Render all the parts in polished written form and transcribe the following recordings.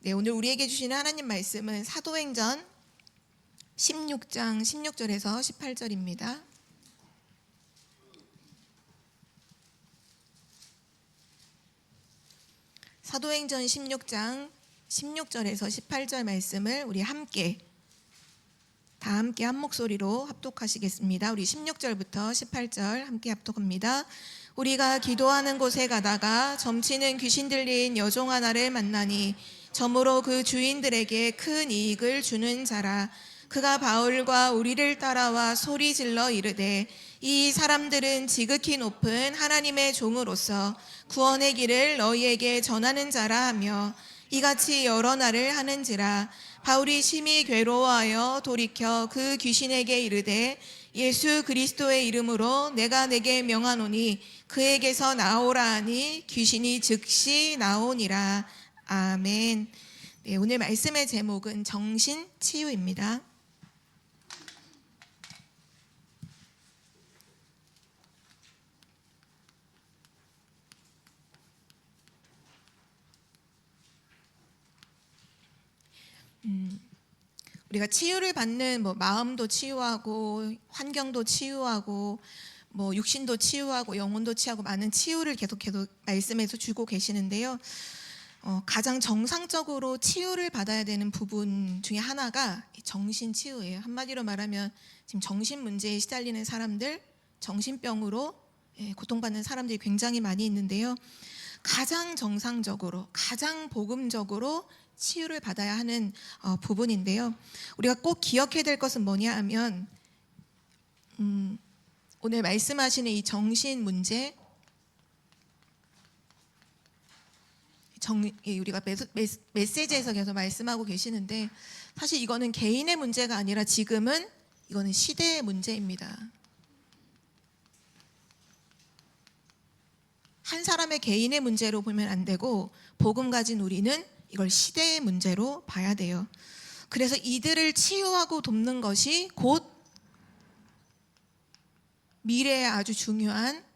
네, 오늘 우리에게 주시는 하나님 말씀은 사도행전 16장 16절에서 18절입니다. 사도행전 16장 16절에서 18절 말씀을 우리 다 함께 한 목소리로 합독하시겠습니다. 우리 16절부터 18절 함께 합독합니다. 우리가 기도하는 곳에 가다가 점치는 귀신 들린 여종 하나를 만나니 점으로 그 주인들에게 큰 이익을 주는 자라. 그가 바울과 우리를 따라와 소리 질러 이르되 이 사람들은 지극히 높은 하나님의 종으로서 구원의 길을 너희에게 전하는 자라 하며 이같이 여러 날을 하는지라. 바울이 심히 괴로워하여 돌이켜 그 귀신에게 이르되 예수 그리스도의 이름으로 내가 내게 명하노니 그에게서 나오라 하니 귀신이 즉시 나오니라. 아멘. 네, 오늘 말씀의 제목은 정신치유입니다. 우리가 치유를 받는 마음도 치유하고 환경도 치유하고 육신도 치유하고 영혼도 치유하고 많은 치유를 계속 말씀에서 주고 계시는데요. 가장 정상적으로 치유를 받아야 되는 부분 중에 하나가 정신 치유예요. 한마디로 말하면 지금 정신 문제에 시달리는 사람들, 정신병으로 고통받는 사람들이 굉장히 많이 있는데요. 가장 정상적으로, 가장 복음적으로 치유를 받아야 하는 부분인데요. 우리가 꼭 기억해야 될 것은 뭐냐 하면 오늘 말씀하시는 이 정신 문제, 우리가 메시지에서 계속 말씀하고 계시는데 사실 이거는 개인의 문제가 아니라 지금은 이거는 시대의 문제입니다. 한 사람의 개인의 문제로 보면 안 되고 복음 가진 우리는 이걸 시대의 문제로 봐야 돼요. 그래서 이들을 치유하고 돕는 것이 곧 미래에 아주 중요한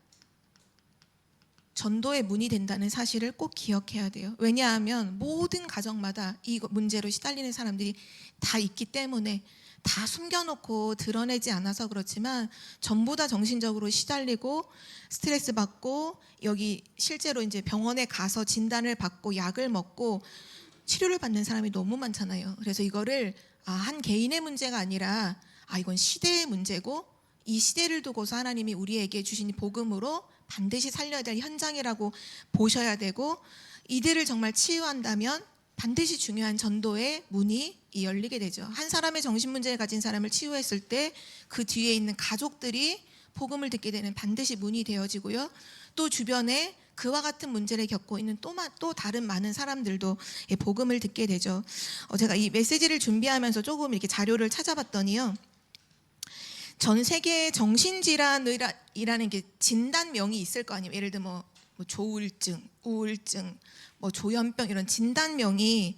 전도의 문이 된다는 사실을 꼭 기억해야 돼요. 왜냐하면 모든 가정마다 이 문제로 시달리는 사람들이 다 있기 때문에 다 숨겨놓고 드러내지 않아서 그렇지만 전부 다 정신적으로 시달리고 스트레스 받고 여기 실제로 이제 병원에 가서 진단을 받고 약을 먹고 치료를 받는 사람이 너무 많잖아요. 그래서 이거를 한 개인의 문제가 아니라 이건 시대의 문제고 이 시대를 두고서 하나님이 우리에게 주신 복음으로 반드시 살려야 될 현장이라고 보셔야 되고 이들을 정말 치유한다면 반드시 중요한 전도의 문이 열리게 되죠. 한 사람의 정신문제를 가진 사람을 치유했을 때 그 뒤에 있는 가족들이 복음을 듣게 되는 반드시 문이 되어지고요. 또 주변에 그와 같은 문제를 겪고 있는 또 다른 많은 사람들도 복음을 듣게 되죠. 제가 이 메시지를 준비하면서 조금 이렇게 자료를 찾아봤더니요. 전 세계의 정신질환이라는 게 진단명이 있을 거 아니에요. 예를 들면 조울증, 우울증, 조현병 이런 진단명이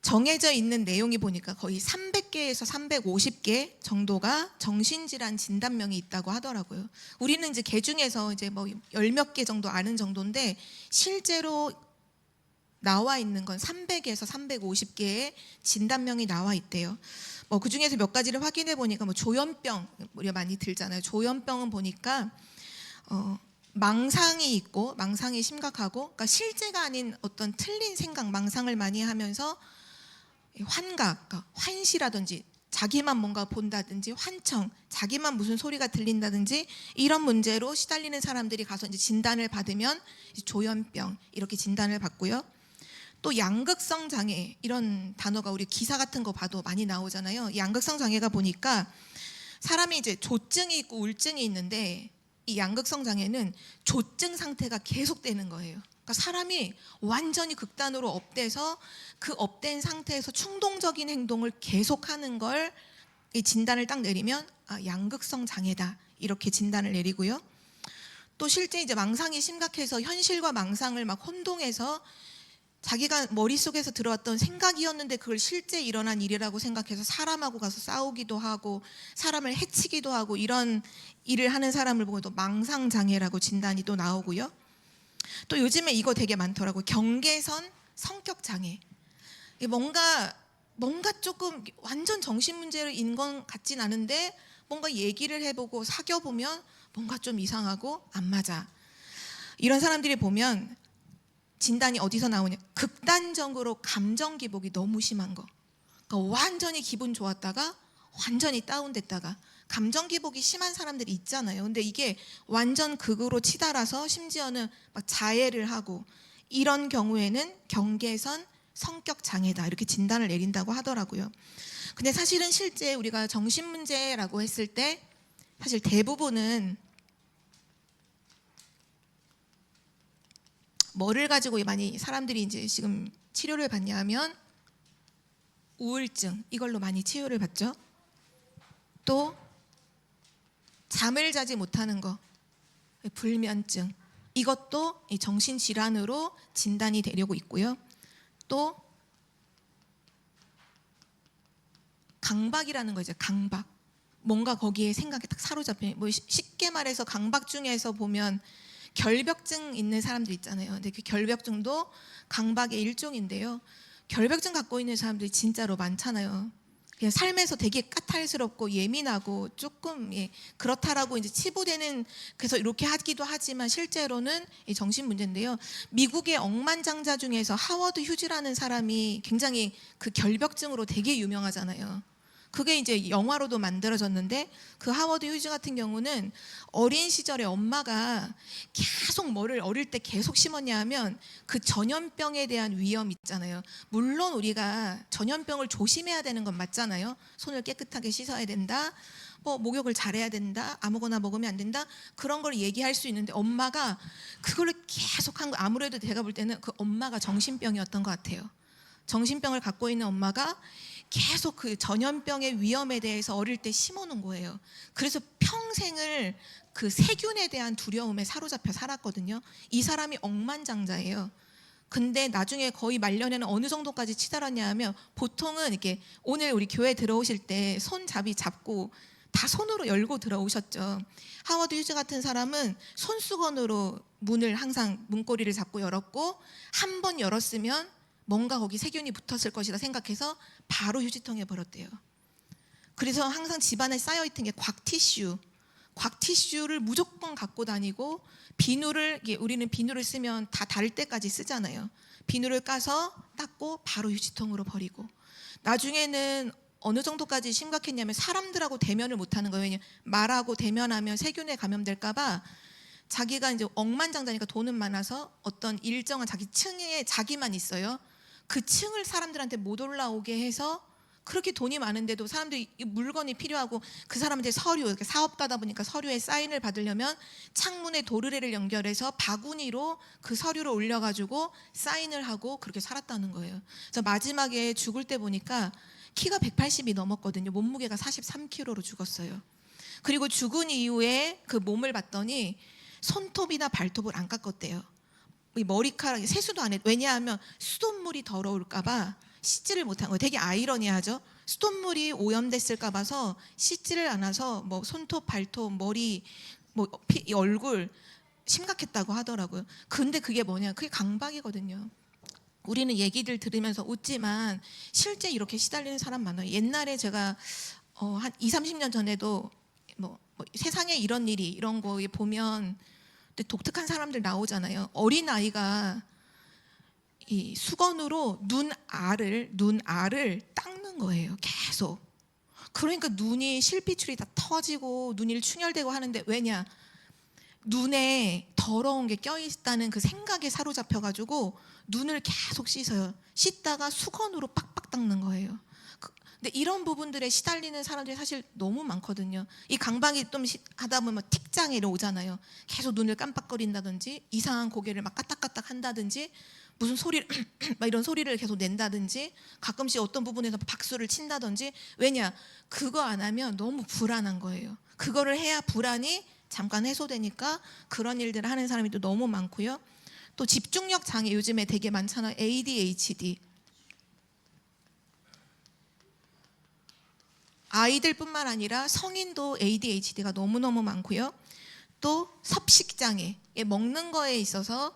정해져 있는 내용이 보니까 거의 300개에서 350개 정도가 정신질환 진단명이 있다고 하더라고요. 우리는 이제 개 중에서 이제 열 몇 개 정도 아는 정도인데 실제로 나와 있는 건 300에서 350개의 진단명이 나와 있대요. 그 중에서 몇 가지를 확인해 보니까 조현병 우리가 많이 들잖아요. 조현병은 보니까 망상이 있고 망상이 심각하고 그러니까 실제가 아닌 어떤 틀린 생각, 망상을 많이 하면서 환각, 그러니까 환시라든지 자기만 뭔가 본다든지 환청, 자기만 무슨 소리가 들린다든지 이런 문제로 시달리는 사람들이 가서 이제 진단을 받으면 조현병 이렇게 진단을 받고요. 또 양극성 장애 이런 단어가 우리 기사 같은 거 봐도 많이 나오잖아요. 양극성 장애가 보니까 사람이 이제 조증이 있고 우울증이 있는데 이 양극성 장애는 조증 상태가 계속되는 거예요. 그러니까 사람이 완전히 극단으로 업돼서 그 업된 상태에서 충동적인 행동을 계속하는 걸 이 진단을 딱 내리면 양극성 장애다 이렇게 진단을 내리고요. 또 실제 이제 망상이 심각해서 현실과 망상을 막 혼동해서 자기가 머릿속에서 들어왔던 생각이었는데 그걸 실제 일어난 일이라고 생각해서 사람하고 가서 싸우기도 하고 사람을 해치기도 하고 이런 일을 하는 사람을 보고 또 망상장애라고 진단이 또 나오고요. 또 요즘에 이거 되게 많더라고요. 경계선 성격 장애. 이게 뭔가 조금 완전 정신 문제인 건 같진 않은데 뭔가 얘기를 해보고 사귀어보면 뭔가 좀 이상하고 안 맞아. 이런 사람들이 보면 진단이 어디서 나오냐. 극단적으로 감정 기복이 너무 심한 거. 그러니까 완전히 기분 좋았다가 완전히 다운됐다가 감정 기복이 심한 사람들이 있잖아요. 근데 이게 완전 극으로 치달아서 심지어는 막 자해를 하고 이런 경우에는 경계선 성격 장애다 이렇게 진단을 내린다고 하더라고요. 근데 사실은 실제 우리가 정신 문제라고 했을 때 사실 대부분은 뭐를 가지고 많이 사람들이 이제 지금 치료를 받냐면 우울증 이걸로 많이 치료를 받죠. 또 잠을 자지 못하는 거, 불면증 이것도 정신질환으로 진단이 되려고 있고요. 또 강박이라는 거죠. 강박. 뭔가 거기에 생각이 딱 사로잡혀. 뭐 쉽게 말해서 강박 중에서 보면 결벽증 있는 사람들 있잖아요. 근데 그 결벽증도 강박의 일종인데요. 결벽증 갖고 있는 사람들이 진짜로 많잖아요. 그냥 삶에서 되게 까탈스럽고 예민하고 조금 그렇다라고 이제 치부되는 그래서 이렇게 하기도 하지만 실제로는 정신 문제인데요. 미국의 억만장자 중에서 하워드 휴즈라는 사람이 굉장히 그 결벽증으로 되게 유명하잖아요. 그게 이제 영화로도 만들어졌는데 그 하워드 휴즈 같은 경우는 어린 시절에 엄마가 계속 뭐를 어릴 때 계속 심었냐 하면 그 전염병에 대한 위험 있잖아요. 물론 우리가 전염병을 조심해야 되는 건 맞잖아요. 손을 깨끗하게 씻어야 된다. 뭐 목욕을 잘해야 된다. 아무거나 먹으면 안 된다. 그런 걸 얘기할 수 있는데 엄마가 그걸 계속 한 거 아무래도 제가 볼 때는 그 엄마가 정신병이었던 것 같아요. 정신병을 갖고 있는 엄마가 계속 그 전염병의 위험에 대해서 어릴 때 심어놓은 거예요. 그래서 평생을 그 세균에 대한 두려움에 사로잡혀 살았거든요. 이 사람이 억만장자예요. 근데 나중에 거의 말년에는 어느 정도까지 치달았냐 하면 보통은 이렇게 오늘 우리 교회 들어오실 때 손잡이 잡고 다 손으로 열고 들어오셨죠. 하워드 휴즈 같은 사람은 손수건으로 문을 항상 문고리를 잡고 열었고 한 번 열었으면 뭔가 거기 세균이 붙었을 것이다 생각해서 바로 휴지통에 버렸대요. 그래서 항상 집안에 쌓여있던 게 곽티슈를 무조건 갖고 다니고 비누를 우리는 비누를 쓰면 다 닳을 때까지 쓰잖아요. 비누를 까서 닦고 바로 휴지통으로 버리고 나중에는 어느 정도까지 심각했냐면 사람들하고 대면을 못하는 거예요. 왜냐면 말하고 대면하면 세균에 감염될까 봐 자기가 이제 억만장자니까 돈은 많아서 어떤 일정한 자기 층에 자기만 있어요. 그 층을 사람들한테 못 올라오게 해서 그렇게 돈이 많은데도 사람들이 물건이 필요하고 그 사람한테 서류, 사업가다 보니까 서류에 사인을 받으려면 창문에 도르래를 연결해서 바구니로 그 서류를 올려가지고 사인을 하고 그렇게 살았다는 거예요. 그래서 마지막에 죽을 때 보니까 키가 180이 넘었거든요. 몸무게가 43kg로 죽었어요. 그리고 죽은 이후에 그 몸을 봤더니 손톱이나 발톱을 안 깎았대요. 머리카락이 세수도 안 했. 왜냐하면 수돗물이 더러울까봐 씻지를 못한 거예요. 되게 아이러니하죠. 수돗물이 오염됐을까 봐서 씻지를 않아서 뭐 손톱, 발톱, 머리, 뭐 얼굴 심각했다고 하더라고요. 근데 그게 뭐냐? 그게 강박이거든요. 우리는 얘기들 들으면서 웃지만 실제 이렇게 시달리는 사람 많아요. 옛날에 제가 한 20-30년 전에도 뭐 세상에 이런 일이 이런 거 보면 독특한 사람들 나오잖아요. 어린 아이가 이 수건으로 눈알을 닦는 거예요. 계속. 그러니까 눈이 실핏줄이 다 터지고 눈이 충혈되고 하는데 왜냐? 눈에 더러운 게 껴있다는 그 생각에 사로잡혀가지고 눈을 계속 씻어요. 씻다가 수건으로 빡빡 닦는 거예요. 근데 이런 부분들에 시달리는 사람들이 사실 너무 많거든요. 이 강박이 좀 하다 보면 틱장애로 오잖아요. 계속 눈을 깜빡거린다든지 이상한 고개를 막 까딱까딱 한다든지 무슨 소리를 막 이런 소리를 계속 낸다든지 가끔씩 어떤 부분에서 박수를 친다든지 왜냐? 그거 안 하면 너무 불안한 거예요. 그거를 해야 불안이 잠깐 해소되니까 그런 일들을 하는 사람이 또 너무 많고요. 또 집중력 장애 요즘에 되게 많잖아요. ADHD. 아이들뿐만 아니라 성인도 ADHD가 너무너무 많고요. 또 섭식장애, 먹는 거에 있어서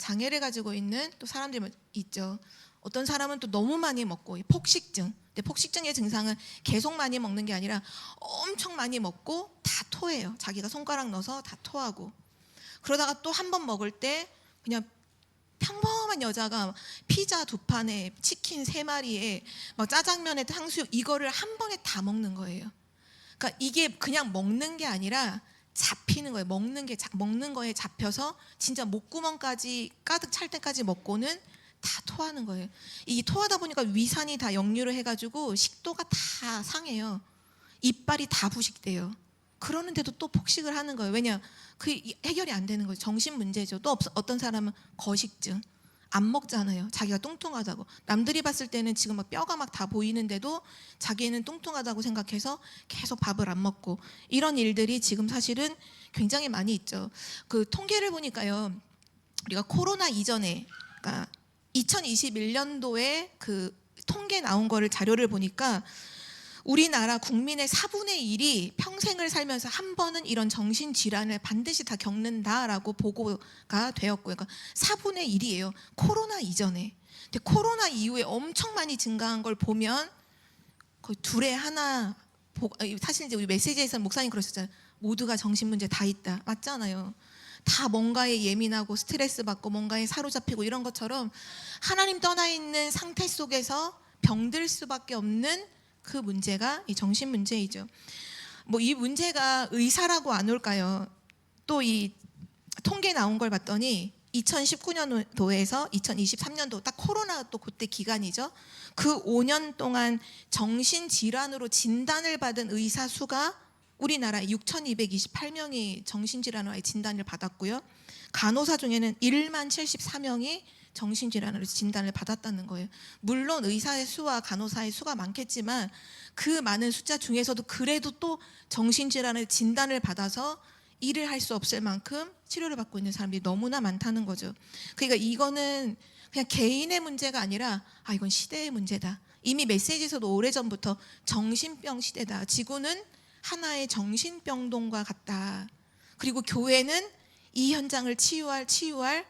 장애를 가지고 있는 또 사람들이 있죠. 어떤 사람은 또 너무 많이 먹고 폭식증. 근데 폭식증의 증상은 계속 많이 먹는 게 아니라 엄청 많이 먹고 다 토해요. 자기가 손가락 넣어서 다 토하고. 그러다가 또 한 번 먹을 때 그냥 평범한 여자가 피자 2판에 치킨 3마리에 막 짜장면에 탕수육 이거를 한 번에 다 먹는 거예요. 그러니까 이게 그냥 먹는 게 아니라 잡히는 거예요. 먹는 거에 잡혀서 진짜 목구멍까지 가득 찰 때까지 먹고는 다 토하는 거예요. 이 토하다 보니까 위산이 다 역류를 해가지고 식도가 다 상해요. 이빨이 다 부식돼요. 그러는데도 또 폭식을 하는 거예요. 왜냐? 그 해결이 안 되는 거죠. 정신 문제죠. 또 어떤 사람은 거식증. 안 먹잖아요. 자기가 뚱뚱하다고. 남들이 봤을 때는 지금 막 뼈가 막 다 보이는데도 자기는 뚱뚱하다고 생각해서 계속 밥을 안 먹고 이런 일들이 지금 사실은 굉장히 많이 있죠. 그 통계를 보니까요. 우리가 코로나 이전에 그러니까 2021년도에 그 통계 나온 거를 자료를 보니까 우리나라 국민의 4분의 1이 평생을 살면서 한 번은 이런 정신질환을 반드시 다 겪는다라고 보고가 되었고요. 그러니까 4분의 1이에요. 코로나 이전에. 근데 코로나 이후에 엄청 많이 증가한 걸 보면 거의 2에 하나, 사실 이제 우리 메시지에서 목사님 그러셨잖아요. 모두가 정신문제 다 있다. 맞잖아요. 다 뭔가에 예민하고 스트레스 받고 뭔가에 사로잡히고 이런 것처럼 하나님 떠나 있는 상태 속에서 병들 수밖에 없는 그 문제가 이 정신 문제이죠. 뭐 이 문제가 의사라고 안 올까요? 또 이 통계 나온 걸 봤더니 2019년도에서 2023년도 딱 코로나 또 그때 기간이죠. 그 5년 동안 정신질환으로 진단을 받은 의사 수가 우리나라에 6,228명이 정신질환으로 진단을 받았고요. 간호사 중에는 1만 74명이 정신질환으로 진단을 받았다는 거예요. 물론 의사의 수와 간호사의 수가 많겠지만 그 많은 숫자 중에서도 그래도 또 정신질환을 진단을 받아서 일을 할 수 없을 만큼 치료를 받고 있는 사람들이 너무나 많다는 거죠. 그러니까 이거는 그냥 개인의 문제가 아니라 이건 시대의 문제다. 이미 메시지에서도 오래전부터 정신병 시대다. 지구는 하나의 정신병동과 같다. 그리고 교회는 이 현장을 치유할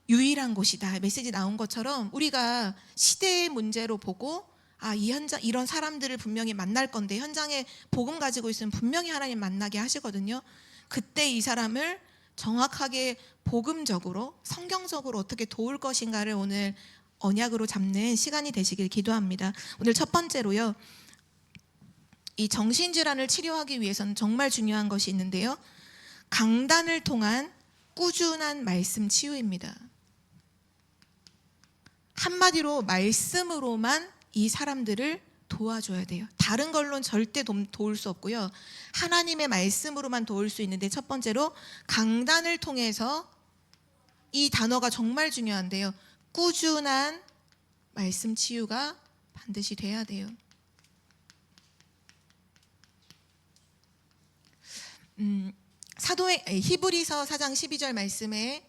유일한 곳이다. 메시지 나온 것처럼 우리가 시대의 문제로 보고 이 현장 이런 사람들을 분명히 만날 건데 현장에 복음 가지고 있으면 분명히 하나님 만나게 하시거든요. 그때 이 사람을 정확하게 복음적으로 성경적으로 어떻게 도울 것인가를 오늘 언약으로 잡는 시간이 되시길 기도합니다. 오늘 첫 번째로요. 이 정신질환을 치료하기 위해서는 정말 중요한 것이 있는데요. 강단을 통한 꾸준한 말씀 치유입니다. 한마디로 말씀으로만 이 사람들을 도와줘야 돼요. 다른 걸로는 절대 도울 수 없고요. 하나님의 말씀으로만 도울 수 있는데 첫 번째로 강단을 통해서 이 단어가 정말 중요한데요. 꾸준한 말씀 치유가 반드시 돼야 돼요. 히브리서 4장 12절 말씀에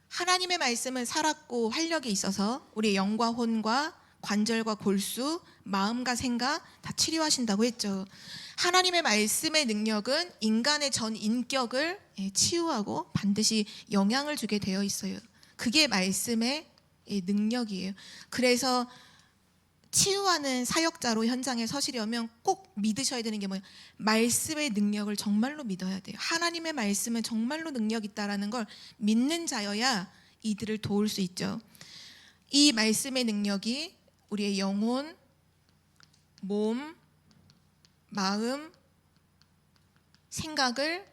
하나님의 말씀은 살았고 활력이 있어서 우리의 영과 혼과 관절과 골수, 마음과 생각 다 치료하신다고 했죠. 하나님의 말씀의 능력은 인간의 전 인격을 치유하고 반드시 영향을 주게 되어 있어요. 그게 말씀의 능력이에요. 그래서 치유하는 사역자로 현장에 서시려면 꼭 믿으셔야 되는 게 뭐예요? 말씀의 능력을 정말로 믿어야 돼요. 하나님의 말씀은 정말로 능력 있다라는 걸 믿는 자여야 이들을 도울 수 있죠. 이 말씀의 능력이 우리의 영혼, 몸, 마음, 생각을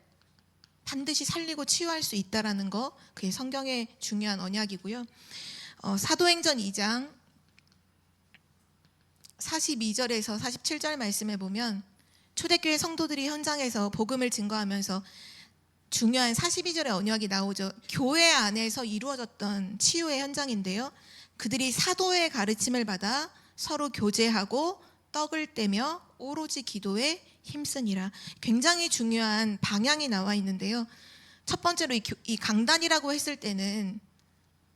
반드시 살리고 치유할 수 있다라는 거, 그게 성경의 중요한 언약이고요. 사도행전 2장 42절에서 47절 말씀에 보면 초대교회 성도들이 현장에서 복음을 증거하면서 중요한 42절의 언약이 나오죠. 교회 안에서 이루어졌던 치유의 현장인데요. 그들이 사도의 가르침을 받아 서로 교제하고 떡을 떼며 오로지 기도에 힘쓰니라. 굉장히 중요한 방향이 나와 있는데요. 첫 번째로 이 강단이라고 했을 때는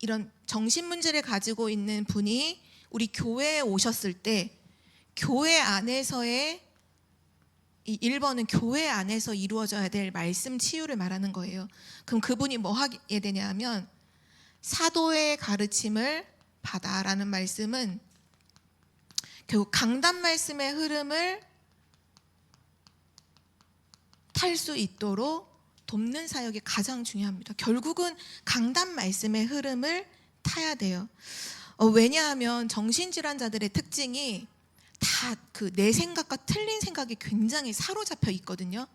이런 정신 문제를 가지고 있는 분이 우리 교회에 오셨을 때 교회 안에서의 이 1번은 교회 안에서 이루어져야 될 말씀 치유를 말하는 거예요. 그럼 그분이 뭐 하게 되냐면 사도의 가르침을 받아라는 말씀은 결국 강단 말씀의 흐름을 탈 수 있도록 돕는 사역이 가장 중요합니다. 결국은 강단 말씀의 흐름을 타야 돼요. 왜냐하면 정신질환자들의 특징이 다 그 내 생각과 틀린 생각이 굉장히 사로잡혀 있거든요.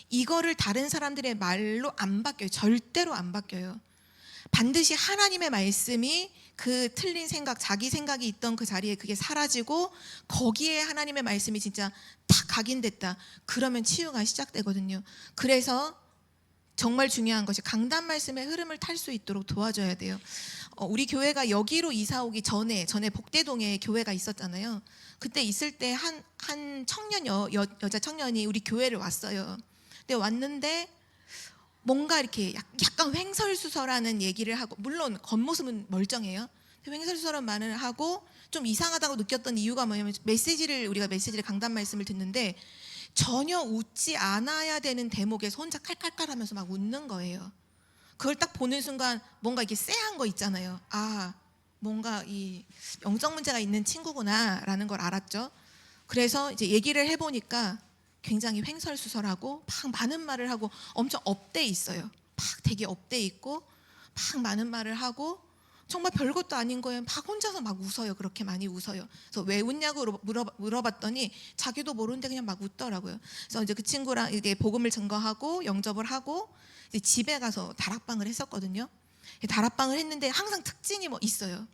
이거를 다른 사람들의 말로 안 바뀌어요. 절대로 안 바뀌어요. 반드시 하나님의 말씀이 그 틀린 생각, 자기 생각이 있던 그 자리에 그게 사라지고 거기에 하나님의 말씀이 진짜 탁 각인됐다. 그러면 치유가 시작되거든요. 그래서 정말 중요한 것이 강단 말씀의 흐름을 탈 수 있도록 도와줘야 돼요. 우리 교회가 여기로 이사 오기 전에 복대동에 교회가 있었잖아요. 그때 있을 때 한 청년 여자 청년이 우리 교회를 왔어요. 근데 왔는데 뭔가 이렇게 약간 횡설수설하는 얘기를 하고, 물론 겉모습은 멀쩡해요. 횡설수설한 말을 하고 좀 이상하다고 느꼈던 이유가 뭐냐면 우리가 메시지를 강단 말씀을 듣는데 전혀 웃지 않아야 되는 대목에서 혼자 칼칼칼하면서 막 웃는 거예요. 그걸 딱 보는 순간 뭔가 이게 쎄한 거 있잖아요. 아, 뭔가 이 영적 문제가 있는 친구구나라는 걸 알았죠. 그래서 이제 얘기를 해보니까 굉장히 횡설수설하고 막 많은 말을 하고 엄청 업돼 있어요. 막 되게 업돼 있고 막 많은 말을 하고 정말 별것도 아닌 거예요. 막 혼자서 막 웃어요. 그렇게 많이 웃어요. 그래서 왜 웃냐고 물어봤더니 자기도 모르는데 그냥 막 웃더라고요. 그래서 이제 그 친구랑 이제 복음을 증거하고 영접을 하고 이제 집에 가서 다락방을 했었거든요. 다락방을 했는데 항상 특징이 뭐 있어요.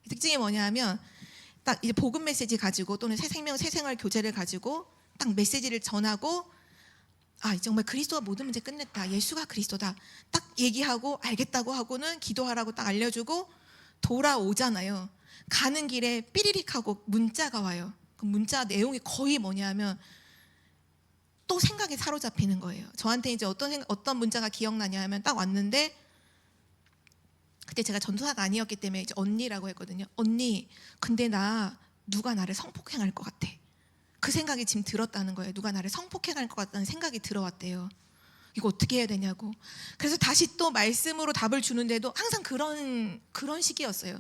특징이 뭐냐면 딱 이제 복음 메시지 가지고 또는 새 생명 새 생활 교제를 가지고 딱 메시지를 전하고, 아, 정말 그리스도가 모든 문제 끝냈다. 예수가 그리스도다. 딱 얘기하고 알겠다고 하고는 기도하라고 딱 알려주고 돌아오잖아요. 가는 길에 삐리릭 하고 문자가 와요. 그 문자 내용이 거의 뭐냐면 또 생각에 사로잡히는 거예요. 저한테 이제 어떤 문자가 기억나냐 하면 딱 왔는데, 그때 제가 전도사가 아니었기 때문에 이제 언니라고 했거든요. 언니, 근데 나 누가 나를 성폭행할 것 같아. 그 생각이 지금 들었다는 거예요. 누가 나를 성폭행할 것 같다는 생각이 들어왔대요. 이거 어떻게 해야 되냐고. 그래서 다시 또 말씀으로 답을 주는데도 항상 그런 식이었어요.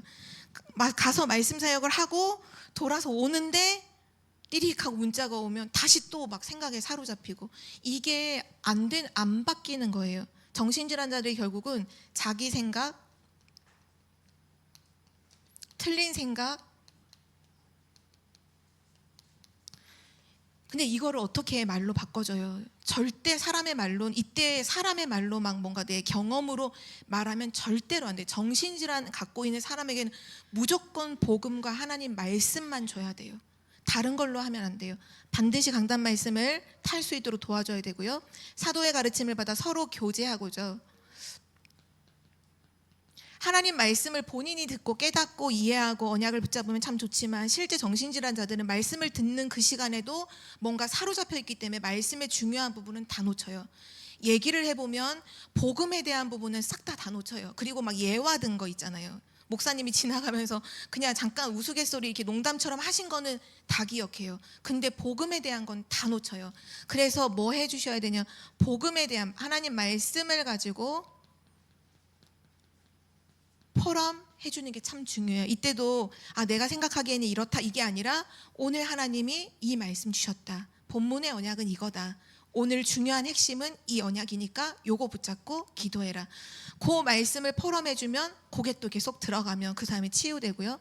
가서 말씀 사역을 하고 돌아서 오는데 띠릭하고 문자가 오면 다시 또 막 생각에 사로잡히고, 이게 안 바뀌는 거예요. 정신질환자들이 결국은 자기 생각, 틀린 생각, 근데 이거를 어떻게 말로 바꿔줘요? 절대 사람의 말로, 이때 사람의 말로 막 뭔가 내 경험으로 말하면 절대로 안 돼요. 정신질환 갖고 있는 사람에게는 무조건 복음과 하나님 말씀만 줘야 돼요. 다른 걸로 하면 안 돼요. 반드시 강단 말씀을 탈 수 있도록 도와줘야 되고요. 사도의 가르침을 받아 서로 교제하고죠. 하나님 말씀을 본인이 듣고 깨닫고 이해하고 언약을 붙잡으면 참 좋지만, 실제 정신질환자들은 말씀을 듣는 그 시간에도 뭔가 사로잡혀 있기 때문에 말씀의 중요한 부분은 다 놓쳐요. 얘기를 해보면 복음에 대한 부분은 싹 다 놓쳐요. 그리고 막 예화든 거 있잖아요. 목사님이 지나가면서 그냥 잠깐 우스갯소리 이렇게 농담처럼 하신 거는 다 기억해요. 근데 복음에 대한 건 다 놓쳐요. 그래서 뭐 해주셔야 되냐, 복음에 대한 하나님 말씀을 가지고 포럼해 주는 게 참 중요해요. 이때도 내가 생각하기에는 이렇다, 이게 아니라 오늘 하나님이 이 말씀 주셨다. 본문의 언약은 이거다. 오늘 중요한 핵심은 이 언약이니까 요거 붙잡고 기도해라. 그 말씀을 포럼해 주면 그게 또 계속 들어가면 그 사람이 치유되고요.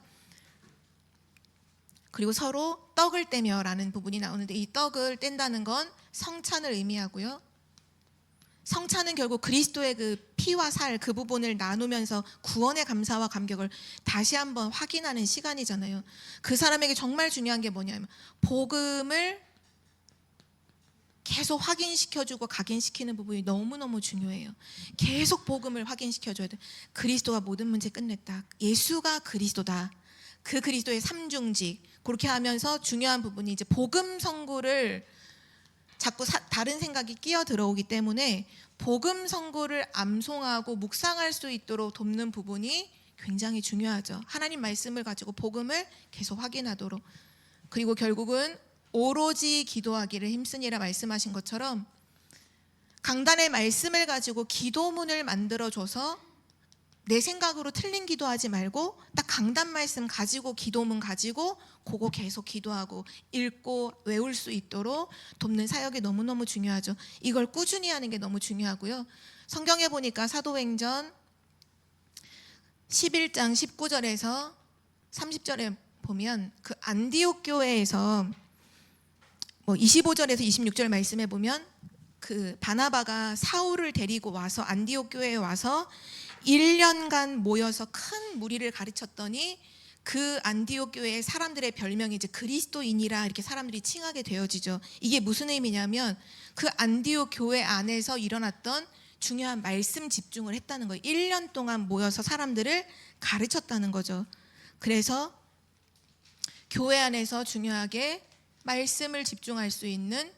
그리고 서로 떡을 떼며라는 부분이 나오는데, 이 떡을 뗀다는 건 성찬을 의미하고요. 성찬은 결국 그리스도의 그 피와 살, 그 부분을 나누면서 구원의 감사와 감격을 다시 한번 확인하는 시간이잖아요. 그 사람에게 정말 중요한 게 뭐냐면 복음을 계속 확인시켜주고 각인시키는 부분이 너무너무 중요해요. 계속 복음을 확인시켜줘야 돼. 그리스도가 모든 문제 끝냈다. 예수가 그리스도다. 그 그리스도의 삼중직. 그렇게 하면서 중요한 부분이 이제 복음 선고를 자꾸 다른 생각이 끼어 들어오기 때문에 복음 선고를 암송하고 묵상할 수 있도록 돕는 부분이 굉장히 중요하죠. 하나님 말씀을 가지고 복음을 계속 확인하도록. 그리고 결국은 오로지 기도하기를 힘쓰니라 말씀하신 것처럼 강단의 말씀을 가지고 기도문을 만들어줘서 내 생각으로 틀린 기도하지 말고 딱 강단 말씀 가지고 기도문 가지고 그거 계속 기도하고 읽고 외울 수 있도록 돕는 사역이 너무너무 중요하죠. 이걸 꾸준히 하는 게 너무 중요하고요. 성경에 보니까 사도행전 11장 19절에서 30절에 보면 그 안디옥 교회에서 25절에서 26절 말씀에 보면 그 바나바가 사울을 데리고 와서 안디옥 교회에 와서 1년간 모여서 큰 무리를 가르쳤더니 그 안디옥 교회의 사람들의 별명이 이제 그리스도인이라 이렇게 사람들이 칭하게 되어지죠. 이게 무슨 의미냐면 그 안디옥 교회 안에서 일어났던 중요한 말씀 집중을 했다는 거예요. 1년 동안 모여서 사람들을 가르쳤다는 거죠. 그래서 교회 안에서 중요하게 말씀을 집중할 수 있는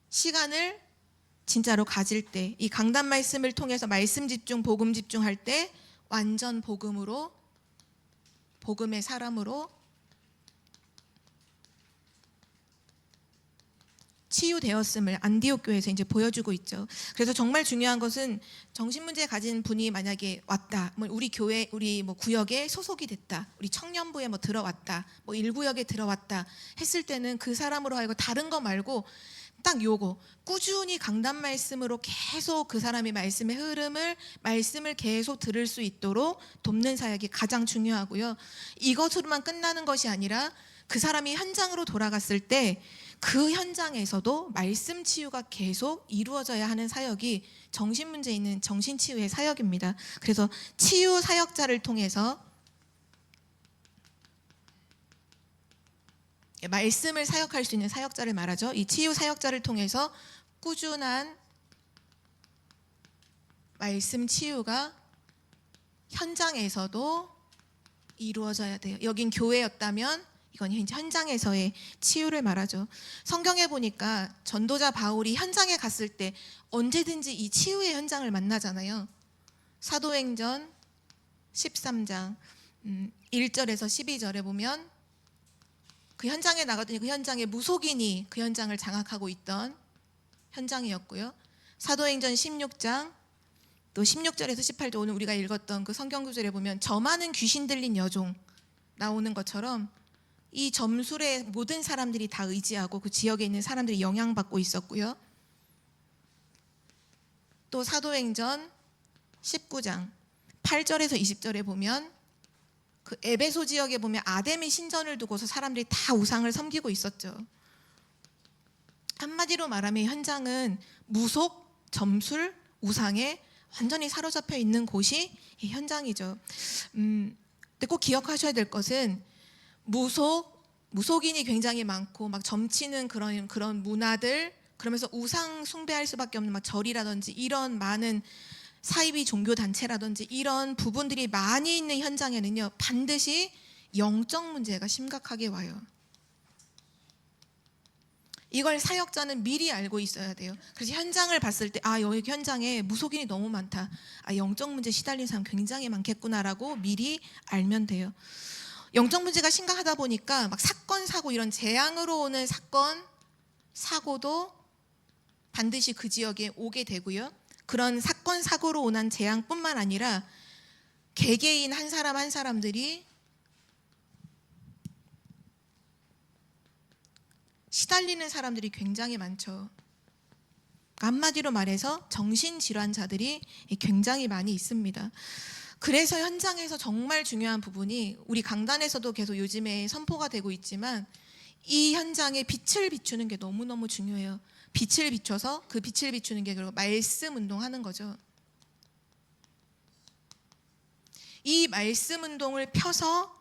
시간을 진짜로 가질 때, 이 강단 말씀을 통해서 말씀 집중, 복음 집중할 때 완전 복음으로, 복음의 사람으로 치유되었음을 안디옥 교회에서 이제 보여주고 있죠. 그래서 정말 중요한 것은 정신문제 가진 분이 만약에 왔다, 우리 교회, 우리 구역에 소속이 됐다, 우리 청년부에 들어왔다, 1구역에 들어왔다 했을 때는 그 사람으로 하여금 다른 거 말고 딱 요거 꾸준히 강단 말씀으로 계속 그 사람이 말씀의 흐름을 말씀을 계속 들을 수 있도록 돕는 사역이 가장 중요하고요. 이것으로만 끝나는 것이 아니라 그 사람이 현장으로 돌아갔을 때 그 현장에서도 말씀 치유가 계속 이루어져야 하는 사역이 정신문제 있는 정신치유의 사역입니다. 그래서 치유 사역자를 통해서 말씀을 사역할 수 있는 사역자를 말하죠. 이 치유 사역자를 통해서 꾸준한 말씀 치유가 현장에서도 이루어져야 돼요. 여긴 교회였다면 이건 현장에서의 치유를 말하죠. 성경에 보니까 전도자 바울이 현장에 갔을 때 언제든지 이 치유의 현장을 만나잖아요. 사도행전 13장 1절에서 12절에 보면 그 현장에 나갔더니 그 현장에 무속인이 그 현장을 장악하고 있던 현장이었고요. 사도행전 16장 또 16절에서 18절 오늘 우리가 읽었던 그 성경 구절에 보면 저 많은 귀신 들린 여종 나오는 것처럼 이 점술에 모든 사람들이 다 의지하고 그 지역에 있는 사람들이 영향받고 있었고요. 또 사도행전 19장 8절에서 20절에 보면 그 에베소 지역에 보면 아데미 신전을 두고서 사람들이 다 우상을 섬기고 있었죠. 한마디로 말하면 현장은 무속, 점술, 우상에 완전히 사로잡혀 있는 곳이 이 현장이죠. 근데 꼭 기억하셔야 될 것은 무속인이 굉장히 많고 막 점치는 그런 문화들, 그러면서 우상 숭배할 수밖에 없는 막 절이라든지 이런 많은 사이비 종교 단체라든지 이런 부분들이 많이 있는 현장에는요 반드시 영적 문제가 심각하게 와요. 이걸 사역자는 미리 알고 있어야 돼요. 그래서 현장을 봤을 때 여기 현장에 무속인이 너무 많다, 영적 문제 시달린 사람 굉장히 많겠구나라고 미리 알면 돼요. 영적 문제가 심각하다 보니까 막 사건 사고 이런 재앙으로 오는 사건 사고도 반드시 그 지역에 오게 되고요. 그런 사건 사고로 오는 재앙뿐만 아니라 개개인 한 사람 한 사람들이 시달리는 사람들이 굉장히 많죠. 한마디로 말해서 정신질환자들이 굉장히 많이 있습니다. 그래서 현장에서 정말 중요한 부분이 우리 강단에서도 계속 요즘에 선포가 되고 있지만 이 현장에 빛을 비추는 게 너무너무 중요해요. 빛을 비춰서 그 빛을 비추는 게 그리고 말씀 운동하는 거죠. 이 말씀 운동을 펴서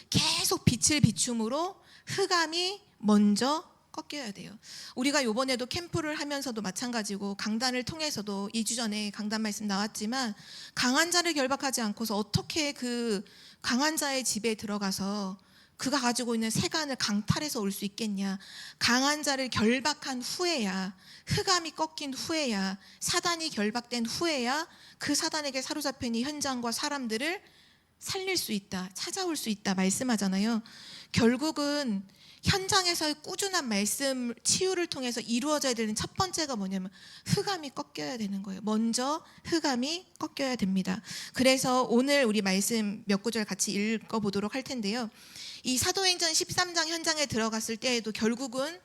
계속 빛을 비춤으로 흑암이 먼저 꺾여야 돼요. 우리가 요번에도 캠프를 하면서도 마찬가지고 강단을 통해서도 2주 전에 강단 말씀 나왔지만 강한 자를 결박하지 않고서 어떻게 그 강한 자의 집에 들어가서 그가 가지고 있는 세간을 강탈해서 올 수 있겠냐. 강한 자를 결박한 후에야, 흑암이 꺾인 후에야, 사단이 결박된 후에야 그 사단에게 사로잡힌 이 현장과 사람들을 살릴 수 있다, 찾아올 수 있다 말씀하잖아요. 결국은 현장에서의 꾸준한 말씀 치유를 통해서 이루어져야 되는 첫 번째가 뭐냐면 흑암이 꺾여야 되는 거예요. 먼저 흑암이 꺾여야 됩니다. 그래서 오늘 우리 말씀 몇 구절 같이 읽어보도록 할 텐데요. 이 사도행전 13장 현장에 들어갔을 때에도 결국은